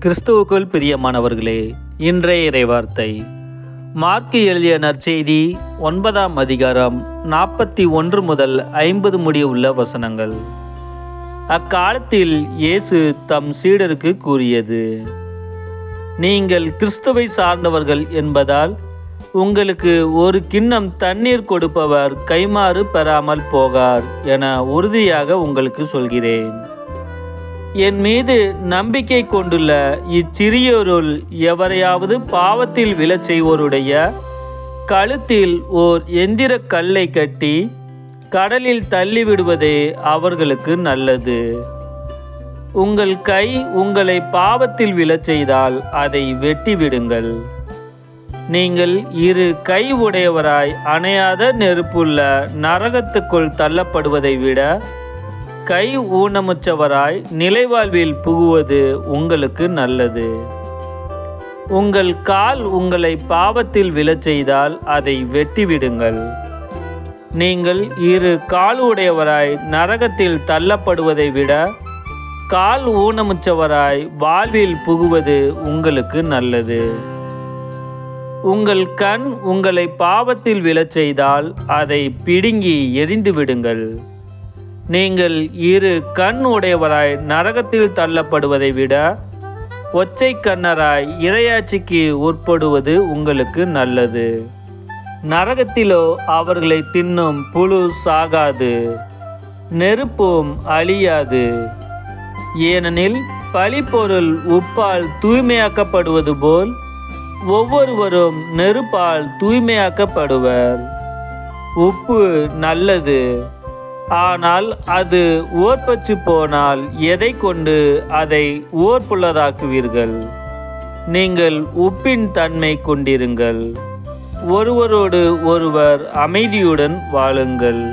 கிறிஸ்துவுக்குள் பிரியமானவர்களே, இன்றைய இறைவார்த்தை மார்க்கு எழுதிய நற்செய்தி 9ஆம் அதிகாரம் 41 முதல் 50 முடிய உள்ள வசனங்கள். அக்காலத்தில் இயேசு தம் சீடருக்கு கூறியது: நீங்கள் கிறிஸ்துவை சார்ந்தவர்கள் என்பதால் உங்களுக்கு ஒரு கிண்ணம் தண்ணீர் கொடுப்பவர் கைமாறு பெறாமல் போகார் என உறுதியாக உங்களுக்கு சொல்கிறேன். என் மீது நம்பிக்கை கொண்டுள்ள இச்சிறியோருள் எவரையாவது பாவத்தில் விழச் செய்வோருடைய கழுத்தில் ஓர் எந்திர கல்லை கட்டி கடலில் தள்ளிவிடுவதே அவர்களுக்கு நல்லது. உங்கள் கை உங்களை பாவத்தில் விழச் செய்தால் அதை வெட்டிவிடுங்கள். நீங்கள் இரு கை உடையவராய் அணையாத நெருப்புள்ள நரகத்துக்குள் தள்ளப்படுவதை விட கை ஊனமுற்றவராய் நிலைவாழ்வில் புகுவது உங்களுக்கு நல்லது. உங்கள் கால் உங்களை பாவத்தில் விழச் செய்தால் அதை வெட்டிவிடுங்கள். நீங்கள் இரு கால் உடையவராய் நரகத்தில் தள்ளப்படுவதை விட கால் ஊனமுற்றவராய் வாழ்வில் புகுவது உங்களுக்கு நல்லது. உங்கள் கண் உங்களை பாவத்தில் விழச் செய்தால் அதை பிடுங்கி எறிந்து விடுங்கள். நீங்கள் இரு கண் உடையவராய் நரகத்தில் தள்ளப்படுவதை விட ஒற்றை கண்ணராய் இறையாட்சிக்கு உட்படுவது உங்களுக்கு நல்லது. நரகத்திலோ அவர்களை தின்னும் புழு சாகாது, நெருப்பும் அழியாது. ஏனெனில் பழிப்பொருள் உப்பால் தூய்மையாக்கப்படுவது போல் ஒவ்வொருவரும் நெருப்பால் தூய்மையாக்கப்படுவர். உப்பு நல்லது, ஆனால் அது ஓர்பற்று போனால் எதை கொண்டு அதை ஓர்ப்புள்ளதாக்குவீர்கள்? நீங்கள் உப்பின் தன்மை கொண்டிருங்கள். ஒருவரோடு ஒருவர் அமைதியுடன் வாழுங்கள்.